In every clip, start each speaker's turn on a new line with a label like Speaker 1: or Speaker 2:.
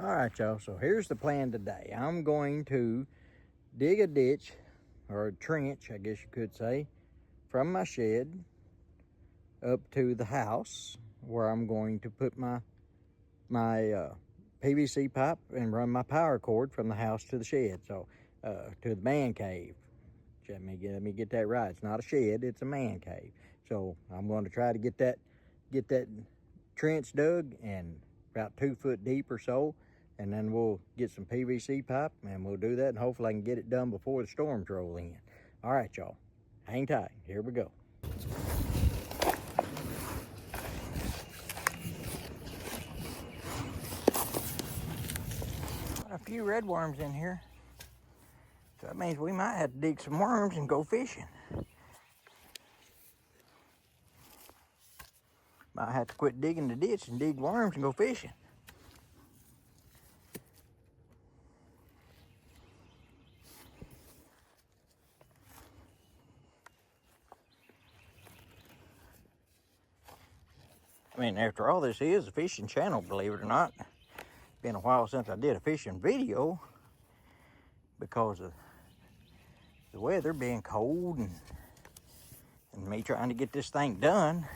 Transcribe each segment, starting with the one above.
Speaker 1: All right, y'all, so here's the plan today. I'm going to dig a ditch, or a trench, I guess you could say, from my shed up to the house where I'm going to put my PVC pipe and run my power cord from the house to the shed, so to the man cave. Let me get that right. It's not a shed, it's a man cave. So I'm going to try to get that trench dug and about 2 foot deep or so, and then we'll get some PVC pipe and we'll do that, and hopefully I can get it done before the storms roll in. All right, y'all, hang tight. Here we go. Got a few red worms in here, so that means we might have to dig some worms and go fishing. Might have to quit digging the ditch and dig worms and go fishing. I mean, after all, this is a fishing channel, believe it or not. It's been a while since I did a fishing video because of the weather being cold and me trying to get this thing done.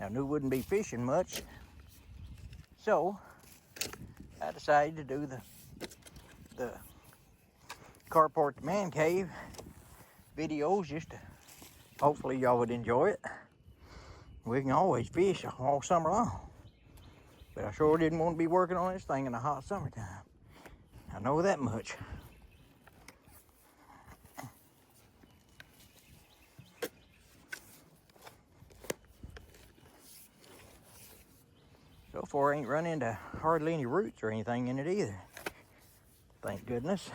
Speaker 1: I knew wouldn't be fishing much, so I decided to do the Carport the Man Cave videos just to hopefully y'all would enjoy it. We can always fish all summer long, but I sure didn't want to be working on this thing in the hot summertime. I know that much. So far, I ain't run into hardly any roots or anything in it either. Thank goodness.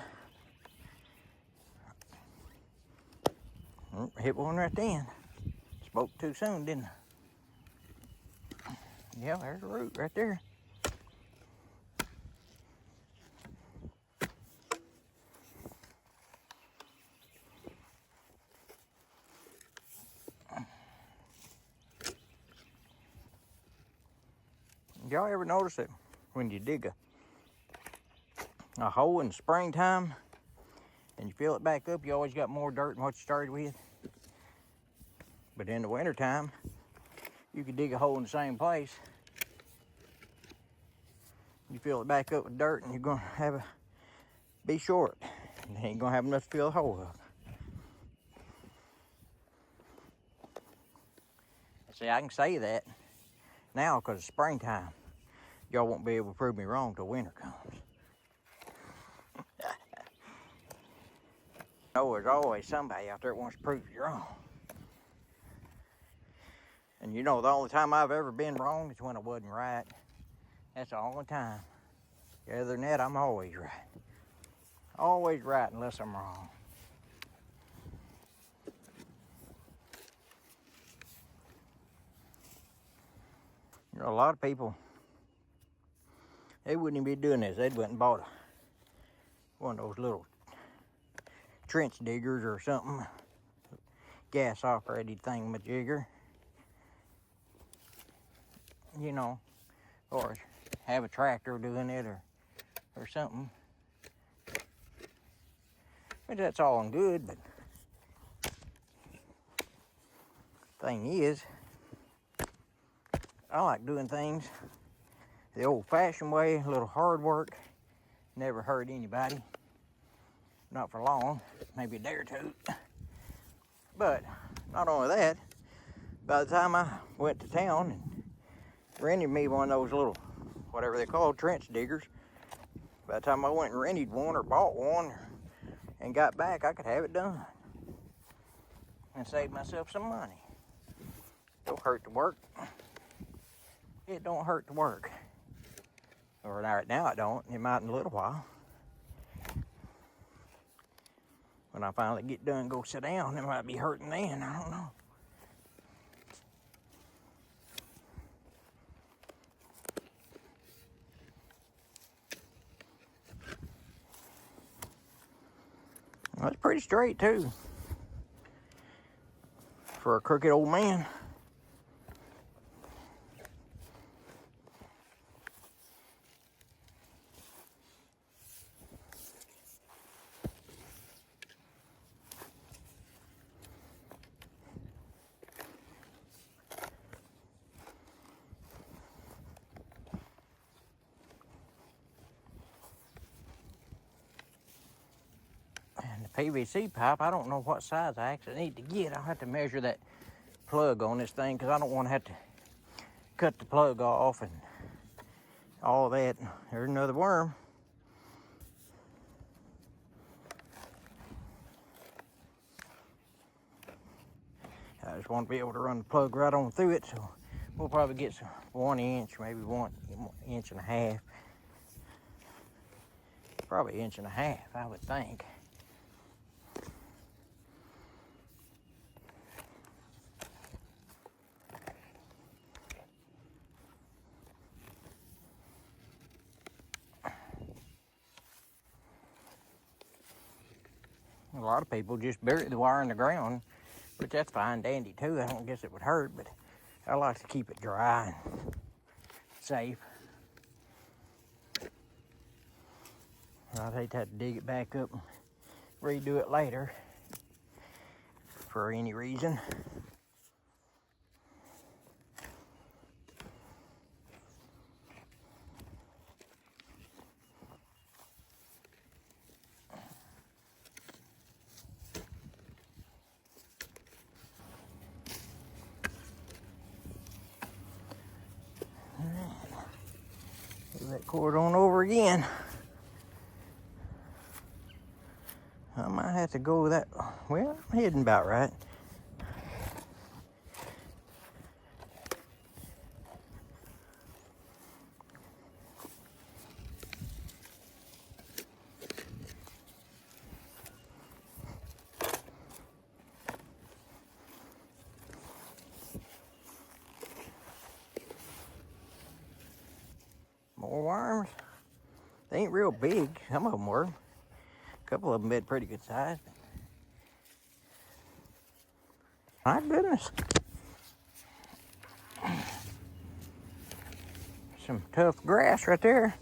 Speaker 1: Oh, hit one right then. Spoke too soon, didn't I? Yeah, there's a root right there. Y'all ever notice that when you dig a hole in the springtime and you fill it back up, you always got more dirt than what you started with? But in the wintertime, you can dig a hole in the same place. You fill it back up with dirt and you're gonna be short. You ain't gonna have enough to fill the hole up. See, I can say that now because it's springtime. Y'all won't be able to prove me wrong till winter comes. No, there's always somebody out there that wants to prove you wrong. And you know, the only time I've ever been wrong is when I wasn't right. That's the only time. Other than that, I'm always right. Always right unless I'm wrong. You know, a lot of people, they wouldn't even be doing this. They'd went and bought one of those little trench diggers or something. Gas operated thingamajigger. You know, or have a tractor doing it or something. But that's all and good, but thing is, I like doing things the old-fashioned way, a little hard work. Never hurt anybody. Not for long, maybe a day or two. But not only that, by the time I went to town and rented me one of those little, whatever they call, trench diggers, by the time I went and rented one or bought one and got back, I could have it done and save myself some money. Don't hurt to work. It don't hurt to work. Or right now it don't. It might in a little while. When I finally get done and go sit down, it might be hurting then. I don't know. Well, it's pretty straight too for a crooked old man. PVC pipe. I don't know what size I actually need to get. I'll have to measure that plug on this thing because I don't want to have to cut the plug off and all that. There's another worm. I just want to be able to run the plug right on through it, so we'll probably get some 1 inch, maybe 1.5 inches. Probably 1.5 inches, I would think. A lot of people just bury the wire in the ground, which that's fine, dandy too. I don't guess it would hurt, but I like to keep it dry and safe. I'd hate to have to dig it back up and redo it later for any reason. Move that cord on over again. I might have to go that, well, I'm heading about right. More worms. They ain't real big. Some of them were. A couple of them been pretty good size. My goodness. Some tough grass right there.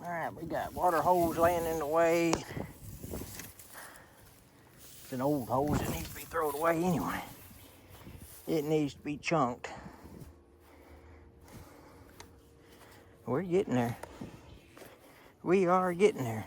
Speaker 1: All right, we got water hose laying in the way. It's an old hose that needs to be thrown away anyway. It needs to be chunked. We're getting there. We are getting there.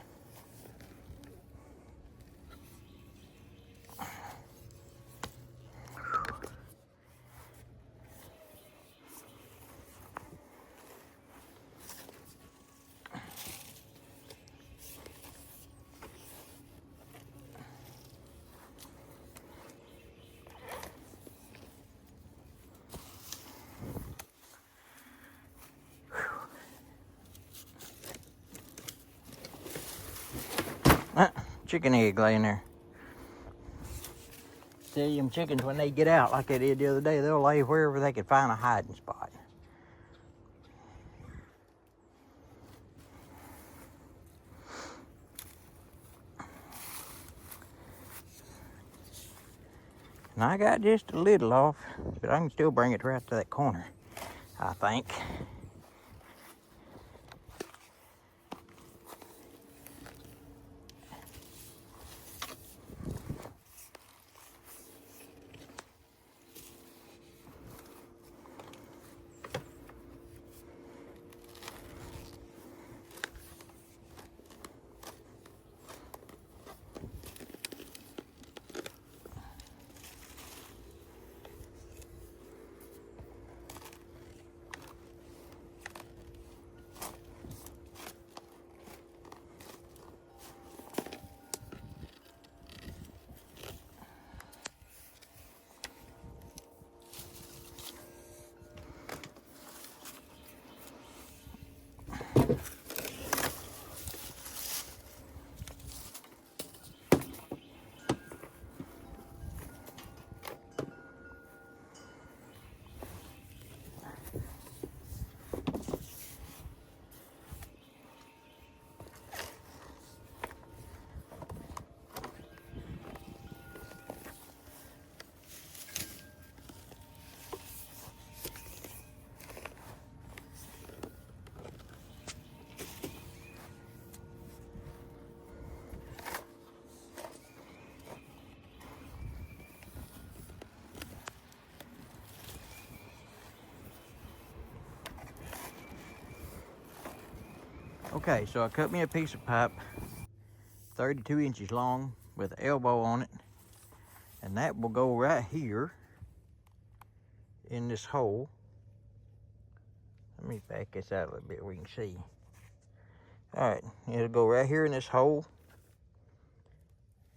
Speaker 1: Chicken egg laying there. Tell you, them chickens, when they get out like they did the other day, they'll lay wherever they can find a hiding spot. And I got just a little off, but I can still bring it right to that corner, I think. Okay, so I cut me a piece of pipe 32 inches long with an elbow on it, and that will go right here in this hole. Let me back this out a little bit where you can see. All right, it'll go right here in this hole,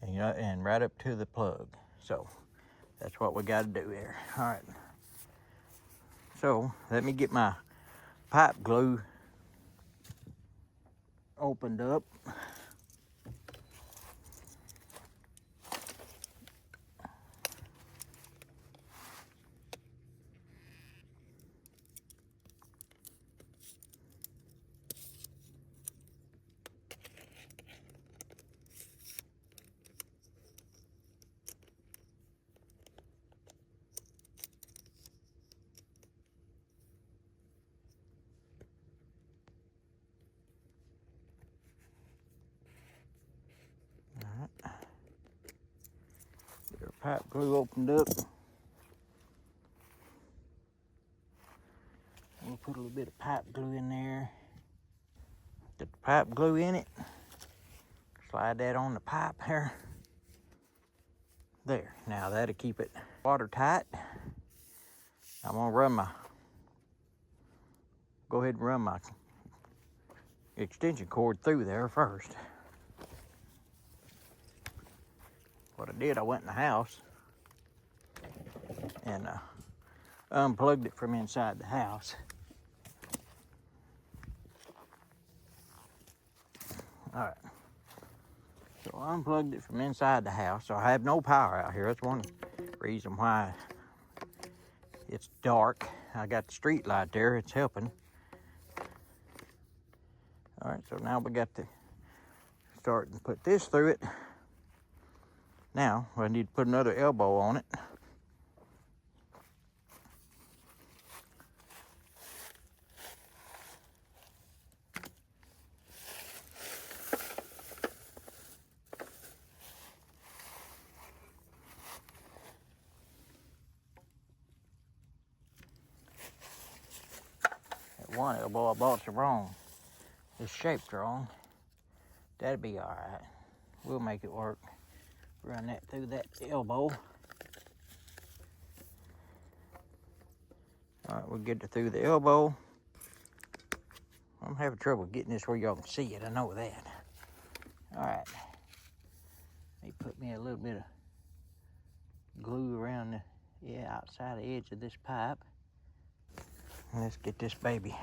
Speaker 1: and right up to the plug. So that's what we got to do there. All right. So let me get my pipe glue opened up. All right. Get our pipe glue opened up. We'll put a little bit of pipe glue in there. Get the pipe glue in it. Slide that on the pipe here. There. Now that'll keep it watertight. I'm gonna go ahead and run my extension cord through there first. What I did, I went in the house and unplugged it from inside the house. All right. So I unplugged it from inside the house. So I have no power out here. That's one reason why it's dark. I got the street light there. It's helping. All right. So now we got to start and put this through it. Now I need to put another elbow on it. One elbow I bought's wrong. It's shaped wrong. That'd be all right. We'll make it work. Run that through that elbow. All right, we'll get it through the elbow. I'm having trouble getting this where y'all can see it. I know that. All right. Let me put me a little bit of glue around the outside edge of this pipe. Let's get this baby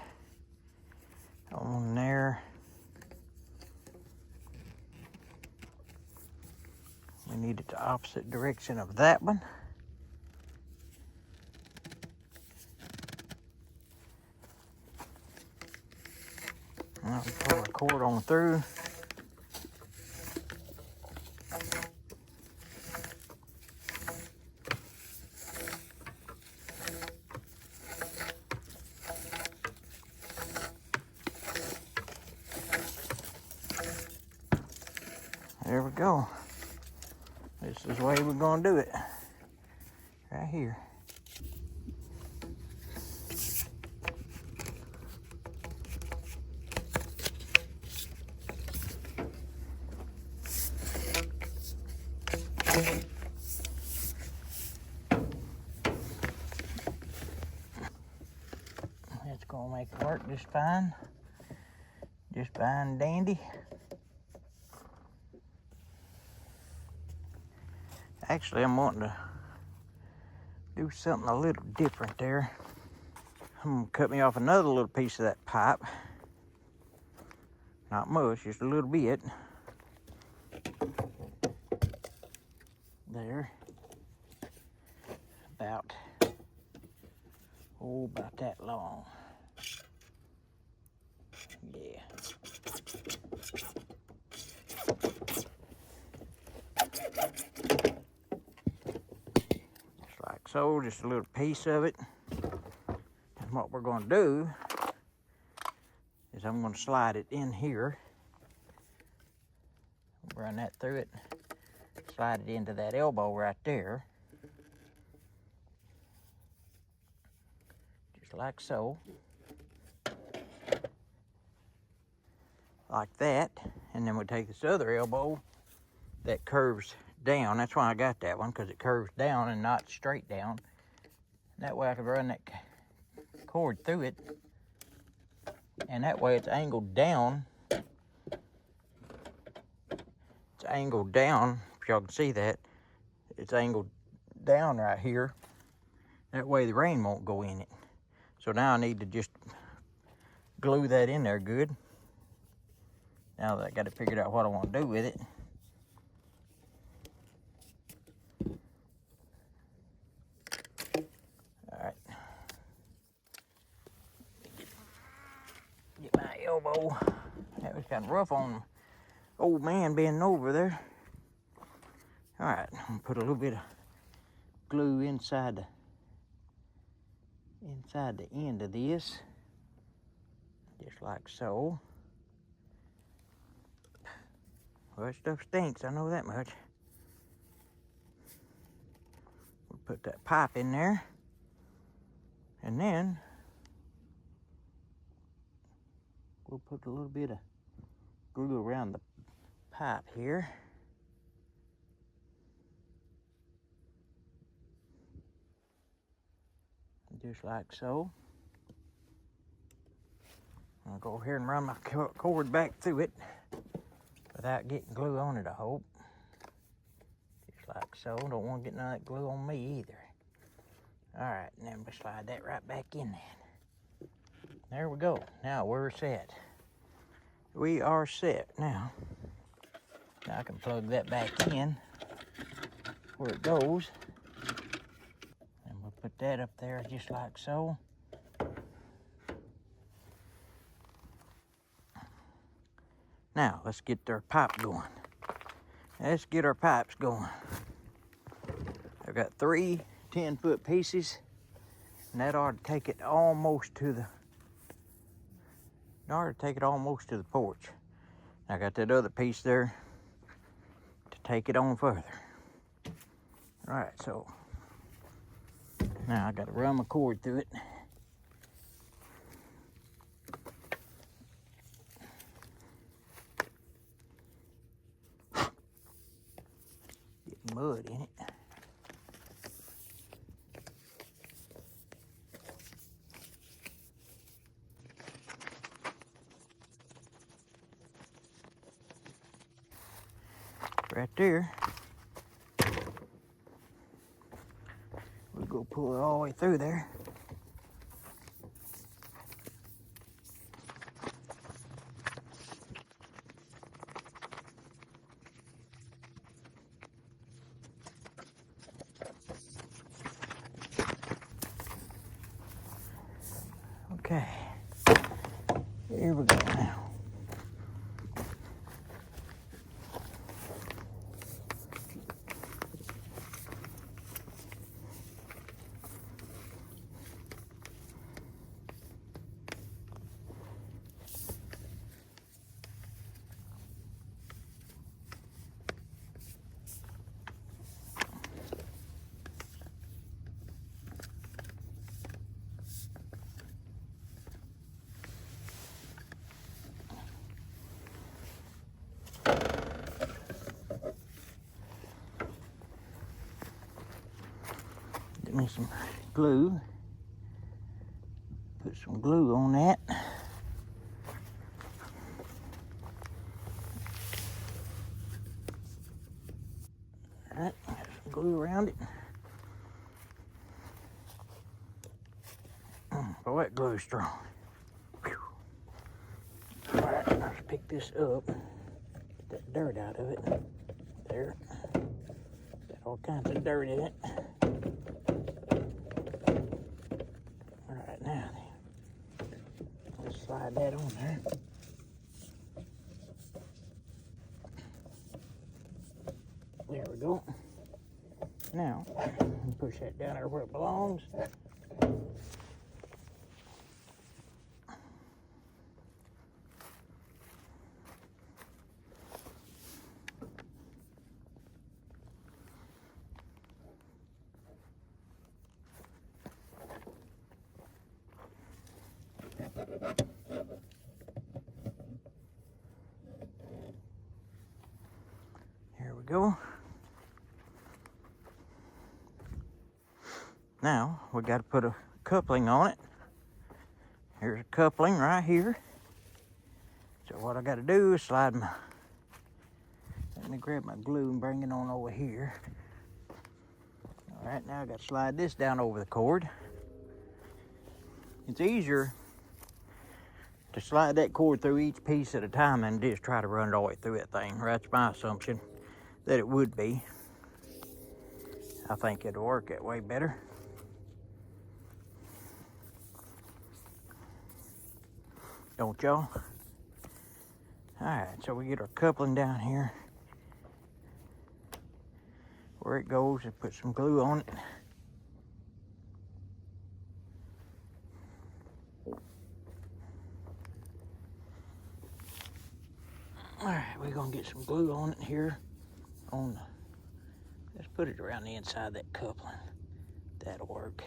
Speaker 1: on there. We need it the opposite direction of that one. Now we pull our cord on through. There we go. This is the way we're gonna do it. Right here. That's gonna make it work just fine. Just fine and dandy. Actually, I'm wanting to do something a little different there. I'm gonna cut me off another little piece of that pipe. Not much, just a little bit. There. About that long. Yeah. So just a little piece of it. And what we're going to do is I'm going to slide it in here. Run that through it. Slide it into that elbow right there. Just like so. like that. And then we take this other elbow that curves down. That's why I got that one, because it curves down and not straight down. That way I can run that cord through it. And that way it's angled down. It's angled down, if y'all can see that. It's angled down right here. That way the rain won't go in it. So now I need to just glue that in there good. Now that I got it figured out what I want to do with it. Alright. Get my elbow. That was kind of rough on old man bending over there. Alright, I'm gonna put a little bit of glue inside the end of this. Just like so. Well, that stuff stinks, I know that much. We'll put that pipe in there. And then we'll put a little bit of glue around the pipe here. Just like so. I'll go here and run my cord back through it without getting glue on it, I hope. Just like so. Don't want to get none of that glue on me either. Alright, and then we slide that right back in there. There we go. Now we're set. We are set now. Now I can plug that back in where it goes. And we'll put that up there just like so. Now, let's get our pipe going. Let's get our pipes going. I've got 3 10-foot pieces, and that ought to take it almost to the porch. I got that other piece there to take it on further. All right, so now I got to run my cord through it. Get mud in it. Right there. We'll go pull it all the way through there. Okay. Here we go now. Get me some glue. Put some glue on that. Alright, got some glue around it. Boy, that glue's strong. Alright, let's pick this up. Get that dirt out of it. There. Got all kinds of dirt in it. Alright, now then. Let's slide that on there. There we go. Now, push that down there where it belongs. Now we got to put a coupling on it. Here's a coupling right here. So what I got to do is slide my, let me grab my glue and bring it on over here. All right, now I got to slide this down over the cord. It's easier to slide that cord through each piece at a time and just try to run it all the way through that thing. That's my assumption that it would be. I think it'll work that way better. Don't y'all? All right, so we get our coupling down here. Where it goes, and put some glue on it. All right, we're gonna get some glue on it here. Let's put it around the inside of that coupling. That'll work.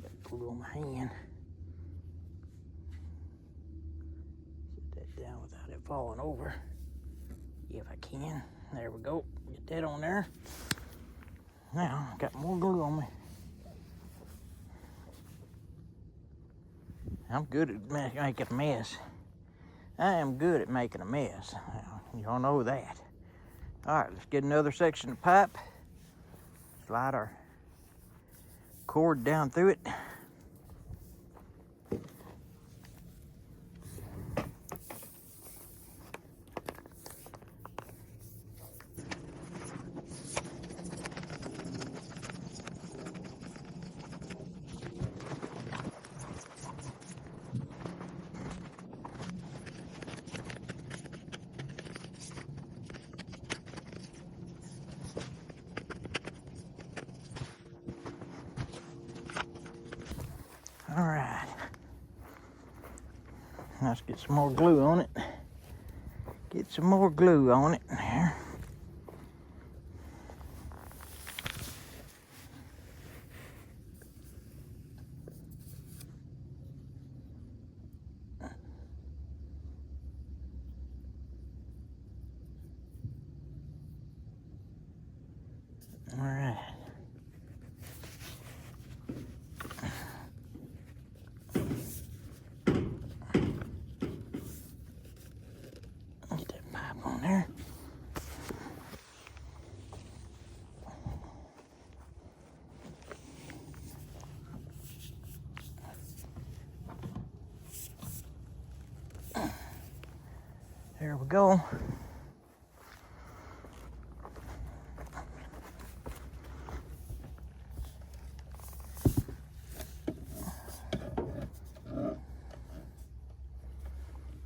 Speaker 1: Got glue on my hand. Set that down without it falling over. If I can. There we go. Get that on there. Now, I got more glue on me. I'm good at making a mess. I am good at making a mess. Y'all know that. All right, let's get another section of pipe. Slide our cord down through it. All right. Let's get some more glue on it. Get some more glue on it there. All right. Get that pipe on there. There we go.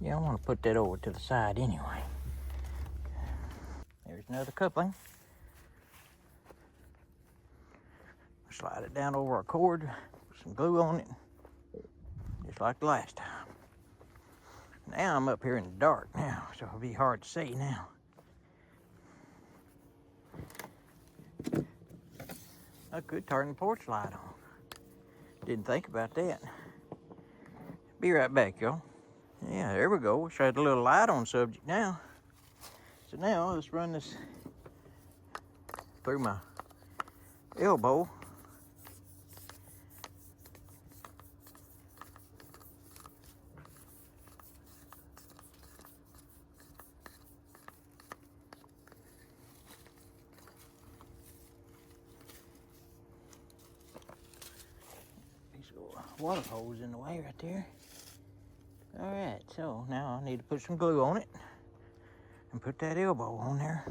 Speaker 1: Yeah, I want to put that over to the side anyway. There's another coupling. Slide it down over our cord, put some glue on it, just like the last time. Now I'm up here in the dark now, so it'll be hard to see now. I could turn the porch light on. Didn't think about that. Be right back, y'all. Yeah, there we go. We shed a little light on the subject now. So now let's run this through my elbow. These water hose in the way right there. All right, so now I need to put some glue on it and put that elbow on there.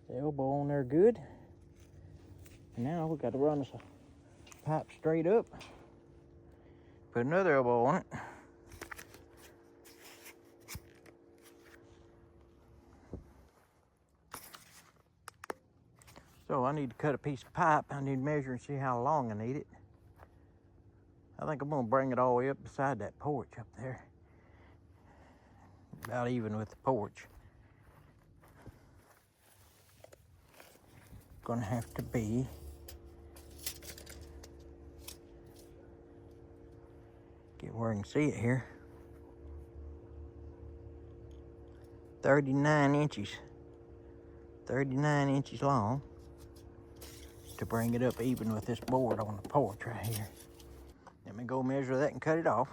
Speaker 1: The elbow on there good. And now we got to run this pipe straight up. Put another elbow on it. So I need to cut a piece of pipe. I need to measure and see how long I need it. I think I'm gonna bring it all the way up beside that porch up there. About even with the porch. Gonna have to be get where I can see it here. 39 inches. 39 inches long to bring it up even with this board on the porch right here. Let me go measure that and cut it off.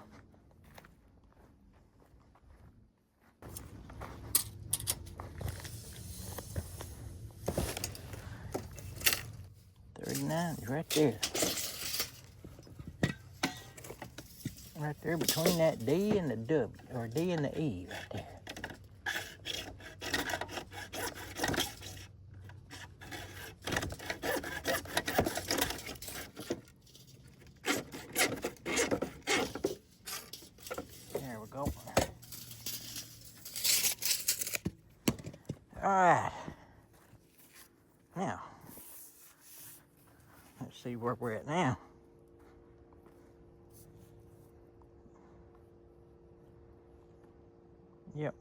Speaker 1: Is right there. Right there between that D and the W, or D and the E right there. There we go. All right. Now, let's see where we're at now. Yep.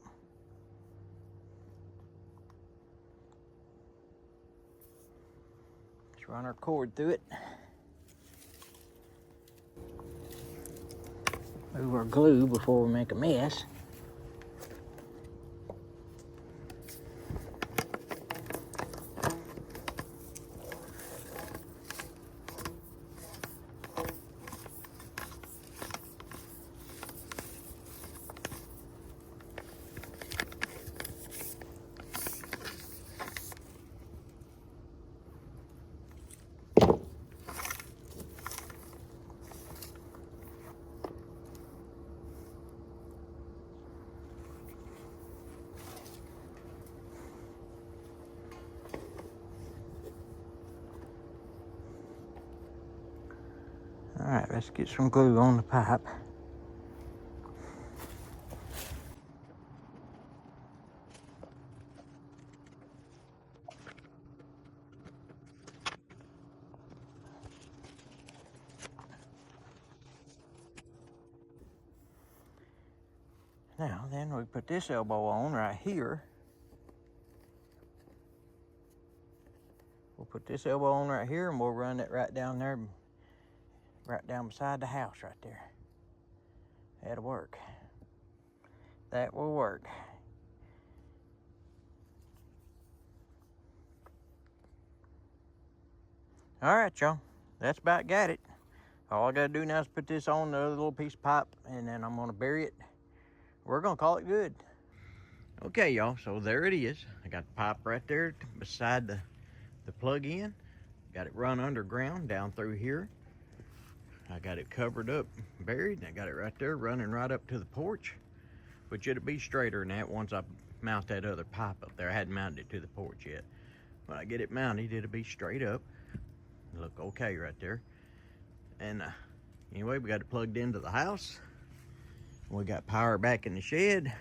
Speaker 1: Let's run our cord through it. Move our glue before we make a mess. All right, let's get some glue on the pipe. Now, then we put this elbow on right here. We'll put this elbow on right here and we'll run it right down there, right down beside the house right there. That'll work. That will work. All right, y'all. That's about got it. All I gotta do now is put this on the other little piece of pipe and then I'm gonna bury it. We're gonna call it good. Okay, y'all, so there it is. I got the pipe right there beside the plug-in. Got it run underground down through here. I got it covered up, buried, and I got it right there running right up to the porch, which it'll be straighter than that once I mount that other pipe up there. I hadn't mounted it to the porch yet. When I get it mounted, it'll be straight up. Look okay right there. And anyway, we got it plugged into the house. We got power back in the shed.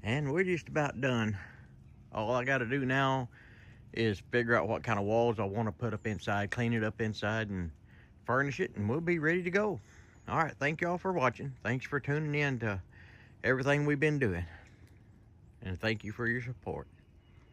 Speaker 1: And we're just about done. All I got to do now is figure out what kind of walls I want to put up inside, clean it up inside, and furnish it, and we'll be ready to go. All right, thank y'all for watching. Thanks for tuning in to everything we've been doing. And thank you for your support.